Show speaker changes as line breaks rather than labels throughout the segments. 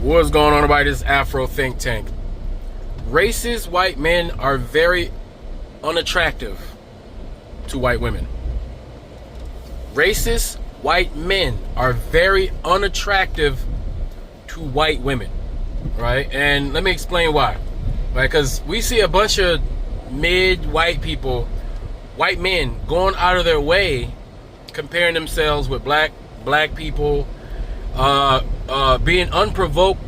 What's going on about this Afro think tank? Racist white men are very unattractive to white women. Racist white men are very unattractive to white women, right? And let me explain why. Right? Because we see a bunch of mid-white people, white men, going out of their way, comparing themselves with black people, being unprovoked,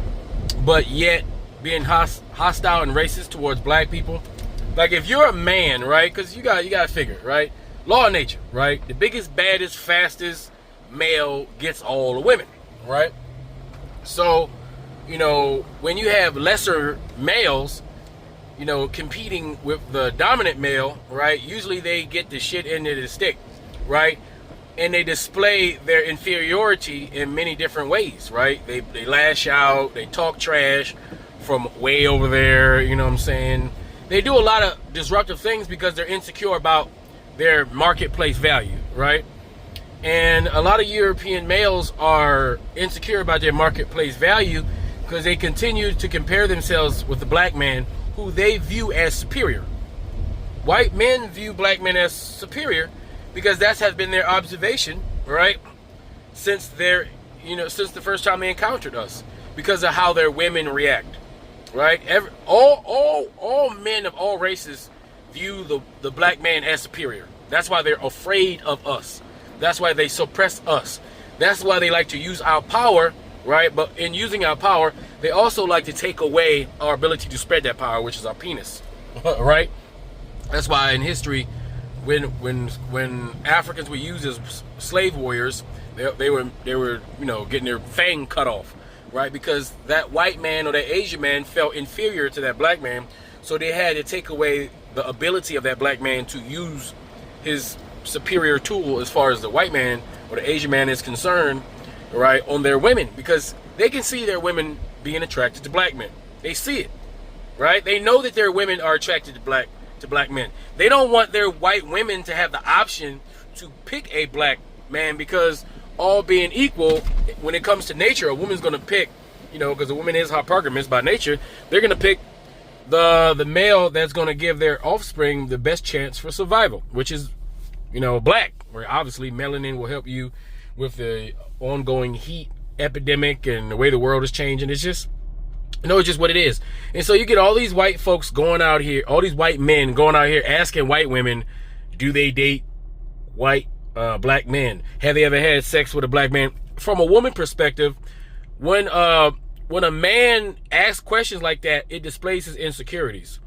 but yet being hostile and racist towards black people. Like if you're a man, right? Because you got to figure it, right? Law of nature, right? The biggest, baddest, fastest male gets all the women, right? So, when you have lesser males, competing with the dominant male, right? Usually they get the shit end of the stick, right? And they display their inferiority in many different ways, right? They lash out, they talk trash from way over there, you know what I'm saying? They do a lot of disruptive things because they're insecure about their marketplace value, right? And a lot of European males are insecure about their marketplace value because they continue to compare themselves with the black man who they view as superior. White men view black men as superior because that has been their observation, right? Since since the first time they encountered us, because of how their women react, right? All men of all races view the black man as superior. That's why they're afraid of us. That's why they suppress us. That's why they like to use our power, right? But in using our power, they also like to take away our ability to spread that power, which is our penis, right? That's why in history, when Africans were used as slave warriors, they were getting their fang cut off, right? Because that white man or that Asian man felt inferior to that black man, so they had to take away the ability of that black man to use his superior tool as far as the white man or the Asian man is concerned, right, on their women, because they can see their women being attracted to black men. They see it, right? They know that their women are attracted to black men. They don't want their white women to have the option to pick a black man, because all being equal, when it comes to nature, a woman's going to pick, because a woman is hypergamous by nature, they're going to pick the male that's going to give their offspring the best chance for survival, which is, black, where obviously melanin will help you with the ongoing heat epidemic and the way the world is changing. It's just what it is. And so you get all these white folks going out here, all these white men going out here asking white women, do they date white black men? Have they ever had sex with a black man? From a woman perspective, when a man asks questions like that, it displays his insecurities.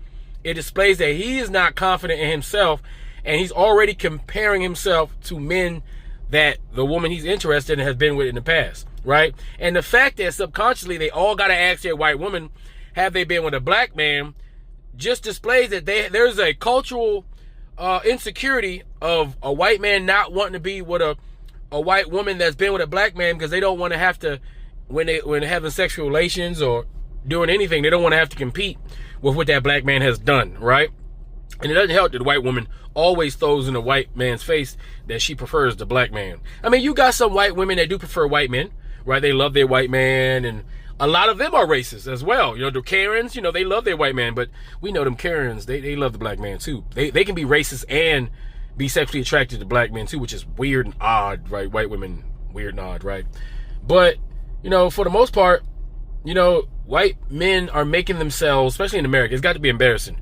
It displays that he is not confident in himself, and he's already comparing himself to men that the woman he's interested in has been with in the past, right? And the fact that subconsciously they all got to ask their white woman, have they been with a black man, just displays that there's a cultural insecurity of a white man not wanting to be with a white woman that's been with a black man, because they don't want to have to, when they're having sexual relations or doing anything, they don't want to have to compete with what that black man has done, right? And it doesn't help that the white woman always throws in the white man's face that she prefers the black man. I mean, you got some white women that do prefer white men, right? They love their white man, and a lot of them are racist as well. The Karens, they love their white man, but we know them Karens, they love the black man too. They can be racist and be sexually attracted to black men too, which is weird and odd, right? White women, weird and odd, right? But, for the most part, white men are making themselves, especially in America, it's got to be embarrassing,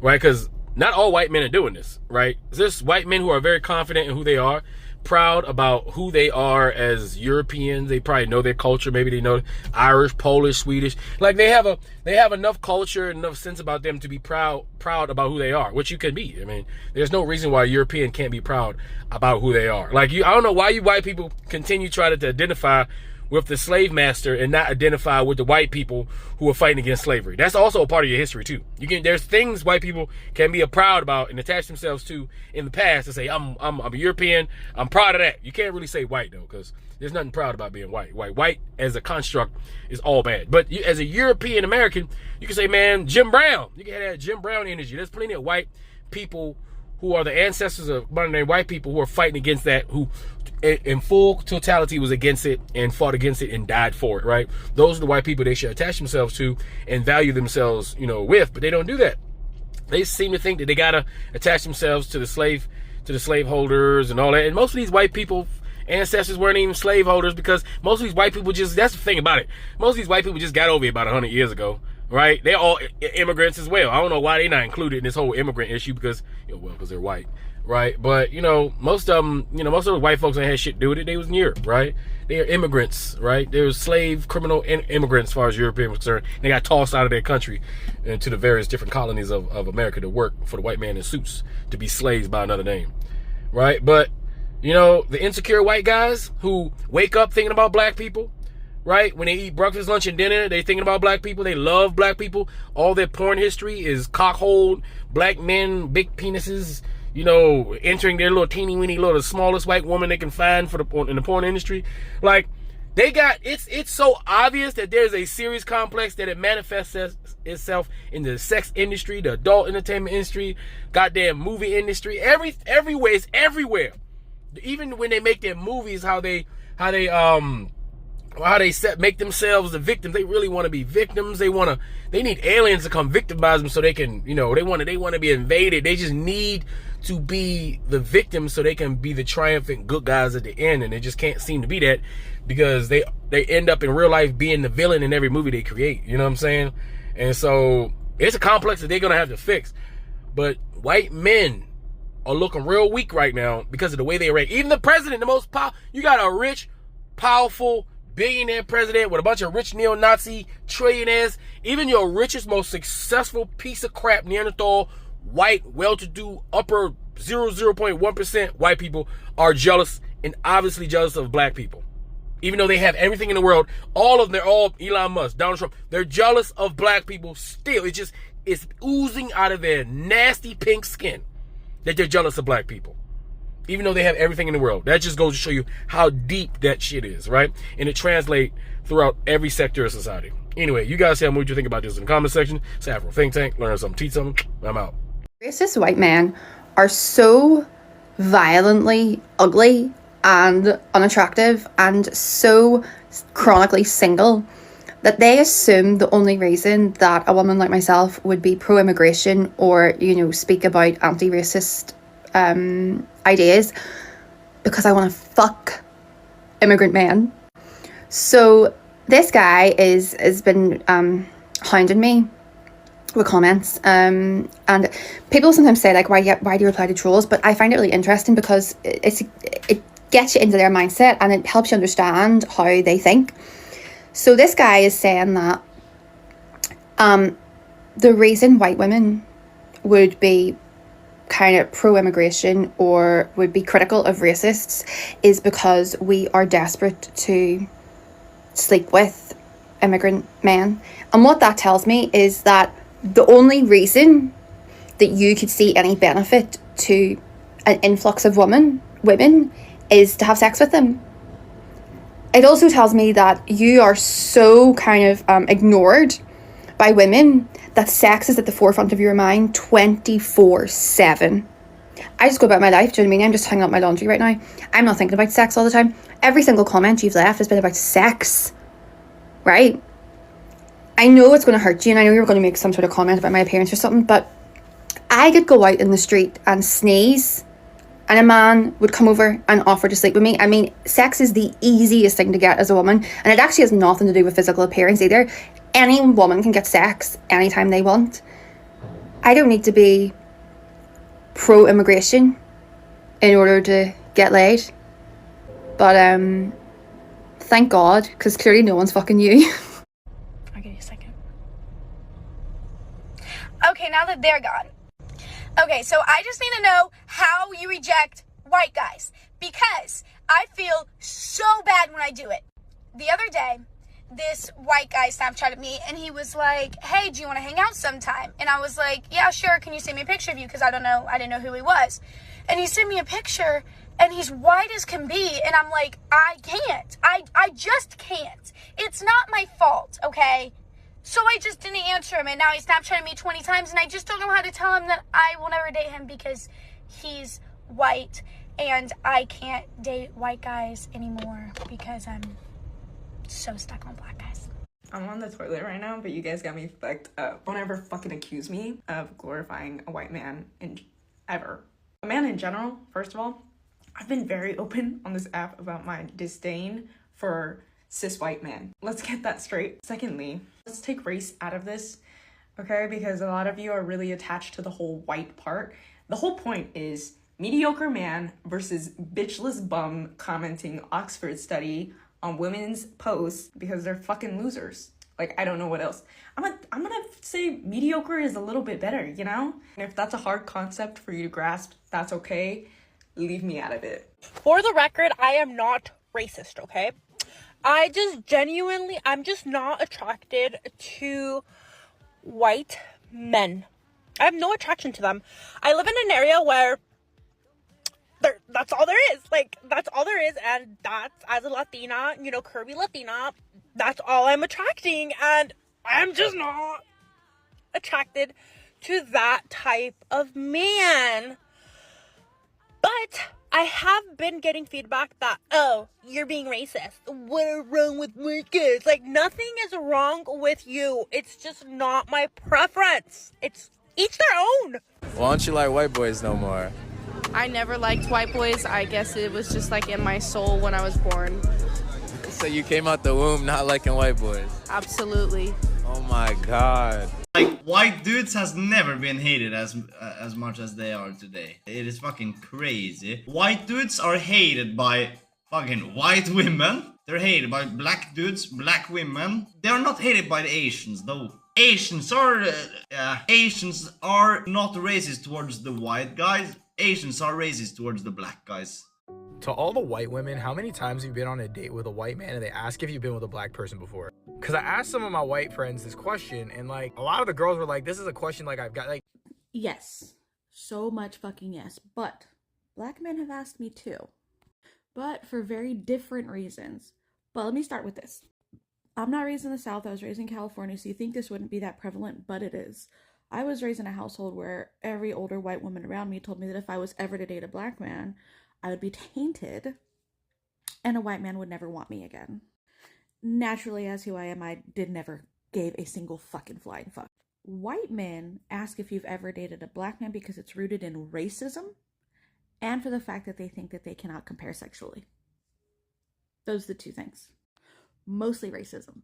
right? Because not all white men are doing this, right? There's white men who are very confident in who they are, proud about who they are as Europeans. They probably know their culture. Maybe they know Irish, Polish, Swedish. Like they have enough culture, enough sense about them to be proud about who they are, which you can be. I mean, there's no reason why a European can't be proud about who they are. Like I don't know why you white people continue trying to identify with the slave master and not identify with the white people who are fighting against slavery. That's also a part of your history too. There's things white people can be proud about and attach themselves to in the past to say, I'm a European, I'm proud of that. You can't really say white though, because there's nothing proud about being white. White as a construct is all bad. But as a European American, you can say, man, Jim Brown. You can have that Jim Brown energy. There's plenty of white people who are the ancestors of modern day white people who are fighting against that, who in full totality was against it and fought against it and died for it, right? Those are the white people they should attach themselves to and value themselves, with, but they don't do that. They seem to think that they gotta attach themselves to the slave holders and all that. And most of these white people ancestors weren't even slave holders, because most of these white people that's the thing about it. Most of these white people just got over it about 100 years ago, right? They're all immigrants as well. I don't know why they're not included in this whole immigrant issue, because they're white, right? But most of them, most of the white folks ain't had shit to do with it. They was in Europe, right? They are immigrants, right? They were slave criminal immigrants as far as Europeans concerned. They got tossed out of their country into the various different colonies of America to work for the white man in suits, to be slaves by another name, right? But the insecure white guys who wake up thinking about black people, right? When they eat breakfast, lunch, and dinner, they thinking about black people. They love black people. All their porn history is cockhold, black men, big penises, entering their little teeny weeny little smallest white woman they can find in the porn industry. Like, they got, it's so obvious that there's a serious complex that it manifests itself in the sex industry, the adult entertainment industry, goddamn movie industry, everywhere. It's everywhere. Even when they make their movies, how they make themselves the victims. They really want to be victims. They need aliens to come victimize them so they can, they want to be invaded. They just need to be the victims so they can be the triumphant good guys at the end, and they just can't seem to be that, because they end up in real life being the villain in every movie they create. You know what I'm saying? And so it's a complex that they're gonna have to fix. But white men are looking real weak right now because of the way they rank. Even the president, the most powerful, you got a rich, powerful, billionaire president with a bunch of rich neo-Nazi trillionaires. Even your richest, most successful piece of crap Neanderthal, white, well-to-do, upper 0.1% white people are jealous, and obviously jealous of black people. Even though they have everything in the world, all of them, they're all Elon Musk, Donald Trump, they're jealous of black people still. It's oozing out of their nasty pink skin that they're jealous of black people, even though they have everything in the world. That just goes to show you how deep that shit is, right? And it translates throughout every sector of society. Anyway, you guys tell me what you think about this in the comment section. It's Afro Think Tank. Learn something, teach something. I'm out.
Racist white men are so violently ugly and unattractive and so chronically single that they assume the only reason that a woman like myself would be pro-immigration or, speak about anti-racist ideas because I want to fuck immigrant men. So this guy has been hounding me with comments, and people sometimes say, like, why do you reply to trolls? But I find it really interesting because it gets you into their mindset and it helps you understand how they think. So this guy is saying that the reason white women would be kind of pro-immigration or would be critical of racists is because we are desperate to sleep with immigrant men. And what that tells me is that the only reason that you could see any benefit to an influx of women is to have sex with them. It also tells me that you are so kind of ignored by women that sex is at the forefront of your mind 24/7. I just go about my life, do you know what I mean? I'm just hanging up my laundry right now. I'm not thinking about sex all the time. Every single comment you've left has been about sex, right? I know it's going to hurt you, and I know you're going to make some sort of comment about my appearance or something, but I could go out in the street and sneeze, and a man would come over and offer to sleep with me. I mean, sex is the easiest thing to get as a woman, and it actually has nothing to do with physical appearance either. Any woman can get sex anytime they want. I don't need to be pro-immigration in order to get laid. But thank God, because clearly no one's fucking you.
I'll give you a second. Okay, now that they're gone. Okay, so I just need to know how you reject white guys, because I feel so bad when I do it. The other day, this white guy Snapchatted me, and he was like, hey, do you want to hang out sometime? And I was like, yeah, sure. Can you send me a picture of you? Because I didn't know who he was. And he sent me a picture, and he's white as can be. And I'm like, I can't. I just can't. It's not my fault, okay? So I just didn't answer him, and now he's Snapchatting me 20 times, and I just don't know how to tell him that I will never date him because he's white and I can't date white guys anymore because I'm so stuck on black guys.
I'm on the toilet right now, but you guys got me fucked up. Don't ever fucking accuse me of glorifying a white man ever. A man in general, first of all, I've been very open on this app about my disdain for cis white men. Let's get that straight. Secondly, let's take race out of this, okay? Because a lot of you are really attached to the whole white part. The whole point is mediocre man versus bitchless bum commenting Oxford study on women's posts because they're fucking losers. Like, I don't know what else. I'm gonna say mediocre is a little bit better, you know? And if that's a hard concept for you to grasp, that's okay. Leave me out of it.
For the record, I am not racist, okay? I'm just not attracted to white men. I have no attraction to them. I live in an area where that's all there is. Like, that's all there is. And that's, as a Latina, you know, curvy Latina, that's all I'm attracting. And I'm just not attracted to that type of man. But I have been getting feedback that, oh, you're being racist. What's wrong with white guys? Like, nothing is wrong with you. It's just not my preference. It's each their own.
Why don't you like white boys no more?
I never liked white boys. I guess it was just like in my soul when I was born.
So you came out the womb not liking white boys?
Absolutely.
Oh my god.
Like, white dudes has never been hated as much as they are today. It is fucking crazy. White dudes are hated by fucking white women. They're hated by black dudes, black women. They are not hated by the Asians though. Asians are not racist towards the white guys. Asians are racist towards the black guys.
To all the white women, how many times have you been on a date with a white man and they ask if you've been with a black person before? Because I asked some of my white friends this question, and like a lot of the girls were like, this is a question like I've got like.
Yes, so much fucking yes. But black men have asked me too, but for very different reasons. But let me start with this. I'm not raised in the South. I was raised in California, so you think this wouldn't be that prevalent, but it is. I was raised in a household where every older white woman around me told me that if I was ever to date a black man, I would be tainted and a white man would never want me again. Naturally, as who I am, I never gave a single fucking flying fuck. White men ask if you've ever dated a black man because it's rooted in racism and for the fact that they think that they cannot compare sexually. Those are the two things. Mostly racism.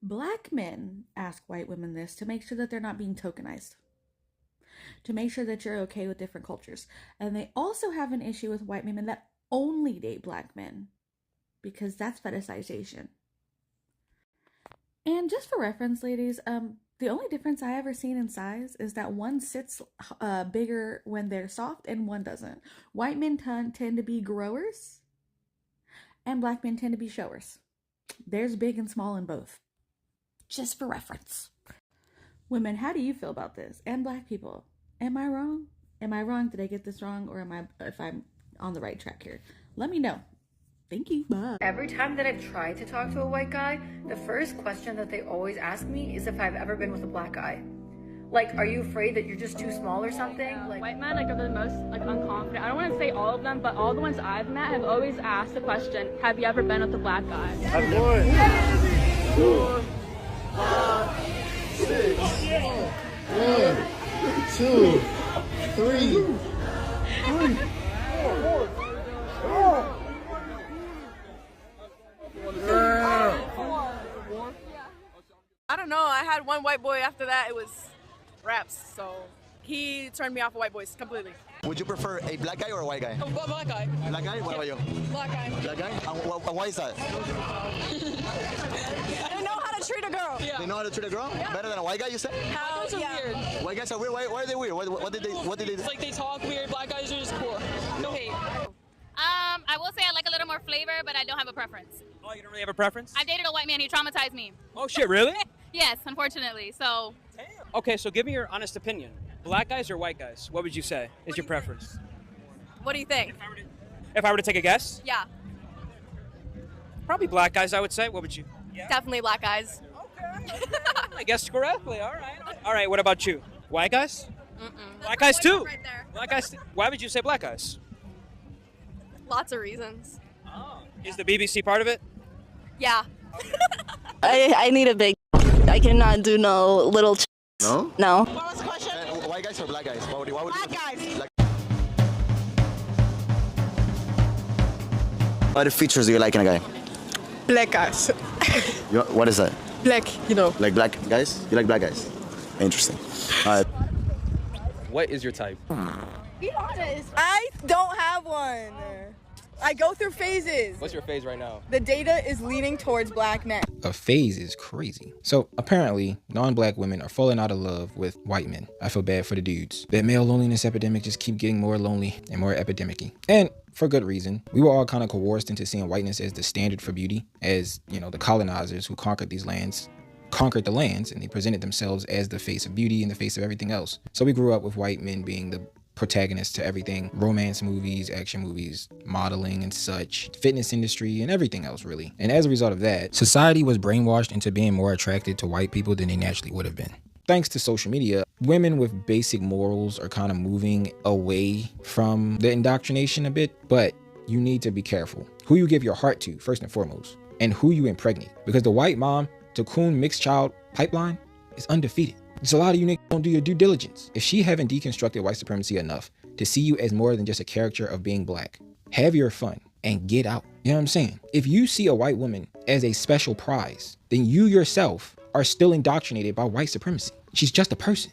Black men ask white women this to make sure that they're not being tokenized. To make sure that you're okay with different cultures. And they also have an issue with white women that only date black men. Because that's fetishization. And just for reference, ladies, the only difference I ever seen in size is that one sits bigger when they're soft and one doesn't. White men tend to be growers. And black men tend to be showers. There's big and small in both. Just for reference. Women, how do you feel about this? And black people, am I wrong? Am I wrong? Did I get this wrong? Or if I'm on the right track here? Let me know. Thank you. Bye.
Every time that I've tried to talk to a white guy, the first question that they always ask me is if I've ever been with a black guy. Like, are you afraid that you're just too small or something? Like,
white men are the most unconfident. I don't want to say all of them, but all the ones I've met have always asked the question, have you ever been with a black guy?
I've won. 4, 5, 6. 1, 2, 3, 4.
I don't know. I had one white boy. After that, it was raps. So he turned me off of white boys completely.
Would you prefer a black guy or a white guy?
A black guy.
Black guy? What about you?
Black guy.
Black guy? And why is that?
I know how to treat a girl.
They know how to treat a girl?
Yeah.
Better than a white guy, you said?
How? Yeah.
Weird. White guys are weird? Why are they weird? What did they do?
It's like they talk weird. Black guys are just cool. No hate.
I will say I like a little more flavor, but I don't have a preference.
Oh, you don't really have a preference?
I dated a white man. He traumatized me.
Oh, shit, really?
Yes, unfortunately. So.
Damn. Okay, so give me your honest opinion. Black guys or white guys? What would you say is your preference?
What do you think?
If I were to take a guess?
Yeah.
Probably black guys, I would say. What would you?
Yeah. Definitely black guys.
Okay. I guessed correctly. All right. All right, what about you? White guys? Black guys too.
Right there.
Black guys. Why would you say black guys?
Lots of reasons.
Is the BBC part of it?
Yeah.
I need a big. I cannot do no little.
No?
No.
What was the question? White guys or black guys? Black guys. What are the features do you like in a guy?
Black guys.
What is that?
Black, you know.
Like black guys? You like black guys? Interesting. All right.
What is your type?
Be honest. I don't have one. I go through phases.
What's your phase right now?
The data is leaning towards black men.
A phase is crazy. So apparently, non-black women are falling out of love with white men. I feel bad for the dudes. That male loneliness epidemic just keep getting more lonely and more epidemic-y. And for good reason. We were all kind of coerced into seeing whiteness as the standard for beauty, as, you know, the colonizers who conquered these lands conquered the lands, and they presented themselves as the face of beauty and the face of everything else. So we grew up with white men being the protagonists to everything: romance movies, action movies, modeling and such, fitness industry, and everything else really. And as a result of that, society was brainwashed into being more attracted to white people than they naturally would have been. Thanks to social media, women with basic morals are kind of moving away from the indoctrination a bit, but you need to be careful who you give your heart to first and foremost, and who you impregnate, because the white mom to coon mixed child pipeline is undefeated. There's a lot of you niggas don't do your due diligence. If she haven't deconstructed white supremacy enough to see you as more than just a character of being black, have your fun and get out. You know what I'm saying? If you see a white woman as a special prize, then you yourself are still indoctrinated by white supremacy. She's just a person.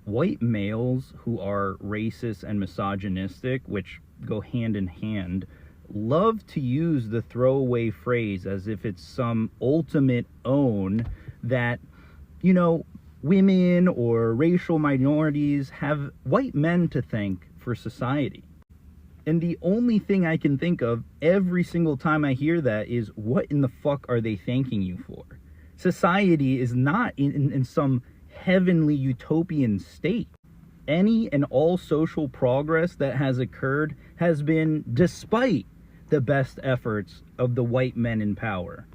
White males who are racist and misogynistic, which go hand in hand, love to use the throwaway phrase as if it's some ultimate own that, you know, women or racial minorities have white men to thank for society. And the only thing I can think of every single time I hear that is, what in the fuck are they thanking you for? Society is not in some heavenly utopian state. Any and all social progress that has occurred has been despite the best efforts of the white men in power.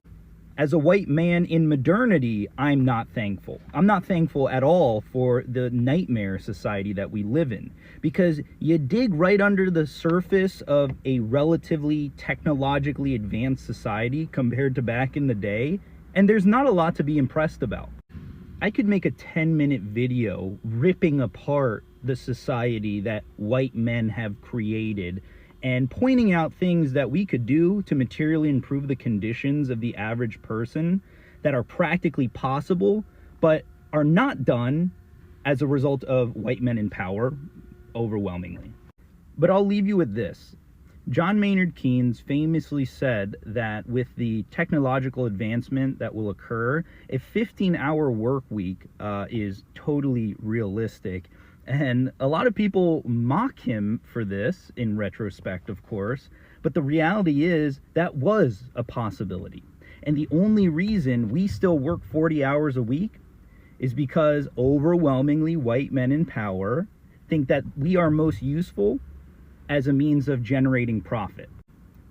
As a white man in modernity, I'm not thankful. I'm not thankful at all for the nightmare society that we live in, because you dig right under the surface of a relatively technologically advanced society compared to back in the day, and there's not a lot to be impressed about. I could make a 10-minute video ripping apart the society that white men have created and pointing out things that we could do to materially improve the conditions of the average person that are practically possible, but are not done as a result of white men in power, overwhelmingly. But I'll leave you with this. John Maynard Keynes famously said that with the technological advancement that will occur, a 15-hour work week is totally realistic. And a lot of people mock him for this, in retrospect, of course, but the reality is that was a possibility. And the only reason we still work 40 hours a week is because overwhelmingly white men in power think that we are most useful as a means of generating profit.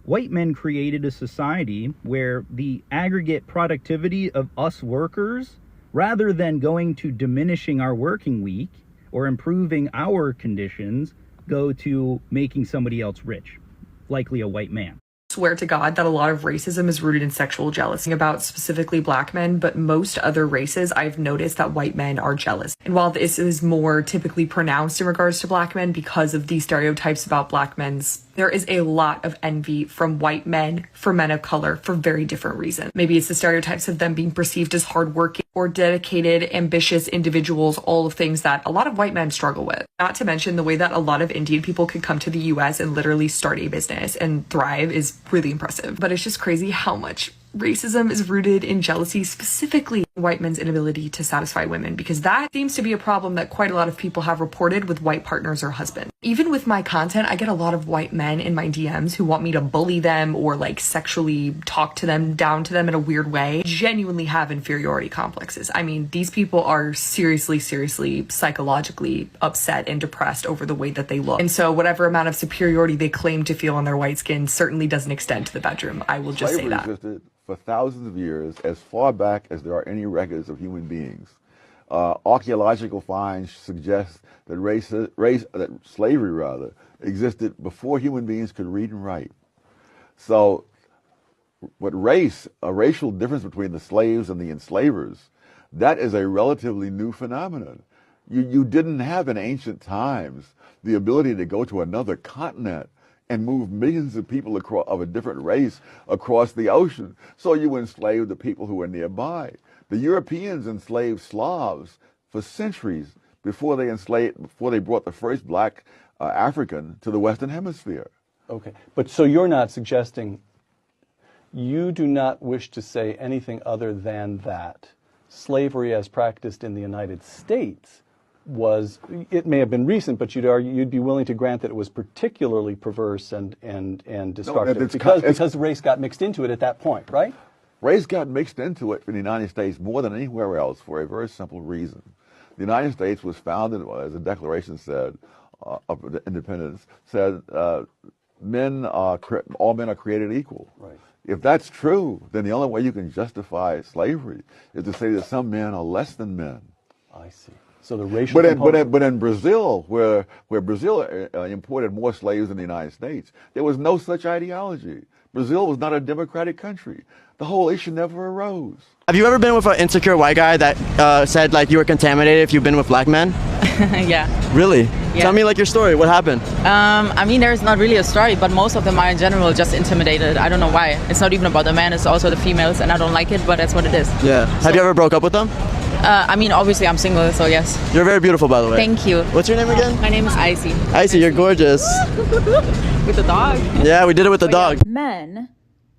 White men created a society where the aggregate productivity of us workers, rather than going to diminishing our working week or improving our conditions, go to making somebody else rich, likely a white man.
Swear to God that a lot of racism is rooted in sexual jealousy about specifically black men, but most other races I've noticed that white men are jealous. And while this is more typically pronounced in regards to black men because of these stereotypes about black men's, there is a lot of envy from white men for men of color for very different reasons. Maybe it's the stereotypes of them being perceived as hardworking or dedicated, ambitious individuals, all of things that a lot of white men struggle with. Not to mention the way that a lot of Indian people could come to the US and literally start a business and thrive is really impressive. But it's just crazy how much racism is rooted in jealousy, specifically white men's inability to satisfy women, because that seems to be a problem that quite a lot of people have reported with white partners or husbands. Even with my content, I get a lot of white men in my DMs who want me to bully them or like sexually talk to them, down to them in a weird way, genuinely have inferiority complexes. I mean, these people are seriously psychologically upset and depressed over the way that they look. And so whatever amount of superiority they claim to feel on their white skin certainly doesn't extend to the bedroom. I will just say that.
Existed for thousands of years, as far back as there are any records of human beings. Archaeological finds suggest that slavery existed before human beings could read and write. So, what a racial difference between the slaves and the enslavers, that is a relatively new phenomenon. You didn't have in ancient times the ability to go to another continent and move millions of people of a different race across the ocean. So you enslaved the people who were nearby. The Europeans enslaved Slavs for centuries before they brought the first black African to the Western Hemisphere.
Okay, but so you're not suggesting, you do not wish to say anything other than that slavery as practiced in the United States it may have been recent, but you'd be willing to grant that it was particularly perverse and destructive because race got mixed into it at that point, right?
Race got mixed into it in the United States more than anywhere else for a very simple reason. The United States was founded, as the Declaration said, of independence, said all men are created equal.
Right.
If that's true, then the only way you can justify slavery is to say that some men are less than men.
I see. So the racial
but in Brazil, where Brazil imported more slaves than the United States, there was no such ideology. Brazil was not a democratic country. The whole issue never arose.
Have you ever been with an insecure white guy that said like you were contaminated if you've been with black men?
Yeah.
Really?
Yeah.
Tell me like your story. What happened?
I mean, there's not really a story, but most of them are in general just intimidated. I don't know why. It's not even about the men, it's also the females, and I don't like it, but that's what it is.
Yeah. Have you ever broke up with them?
I mean, obviously I'm single, so yes.
You're very beautiful, by the way.
Thank you.
What's your name again?
My name is Icy.
Icy, you're gorgeous.
With the dog.
Yeah, we did it with the dog.
Men,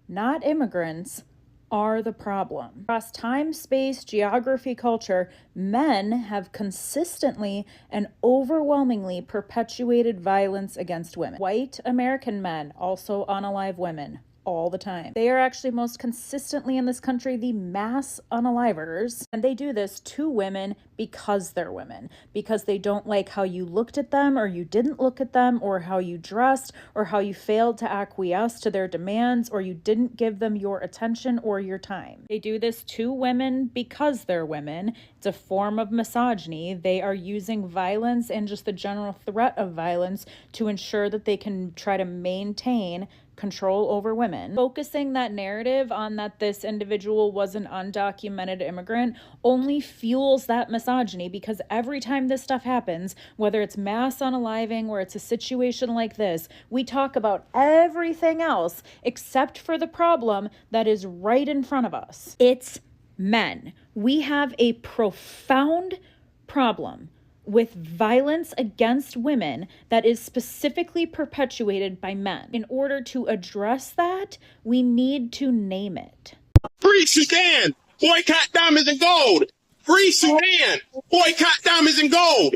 not immigrants, are the problem. Across time, space, geography, culture, men have consistently and overwhelmingly perpetuated violence against women. White American men also unalive women all the time. They are actually most consistently in this country the mass unalivers, and they do this to women because they're women, because they don't like how you looked at them or you didn't look at them or how you dressed or how you failed to acquiesce to their demands or you didn't give them your attention or your time. They do this to women because they're women. It's a form of misogyny. They are using violence and just the general threat of violence to ensure that they can try to maintain control over women. Focusing that narrative on that this individual was an undocumented immigrant only fuels that misogyny, because every time this stuff happens, whether it's mass unaliving or it's a situation like this, we talk about everything else except for the problem that is right in front of us. It's men. We have a profound problem with violence against women that is specifically perpetuated by men. In order to address that, we need to name it.
Free Sudan! Boycott diamonds and gold! Free Sudan! Boycott diamonds and gold!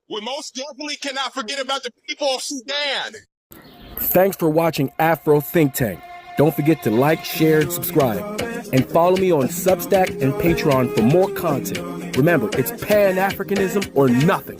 We most definitely cannot forget about the people of Sudan!
Thanks for watching Afro Think Tank. Don't forget to like, share, and subscribe. And follow me on Substack and Patreon for more content. Remember, it's Pan-Africanism or nothing.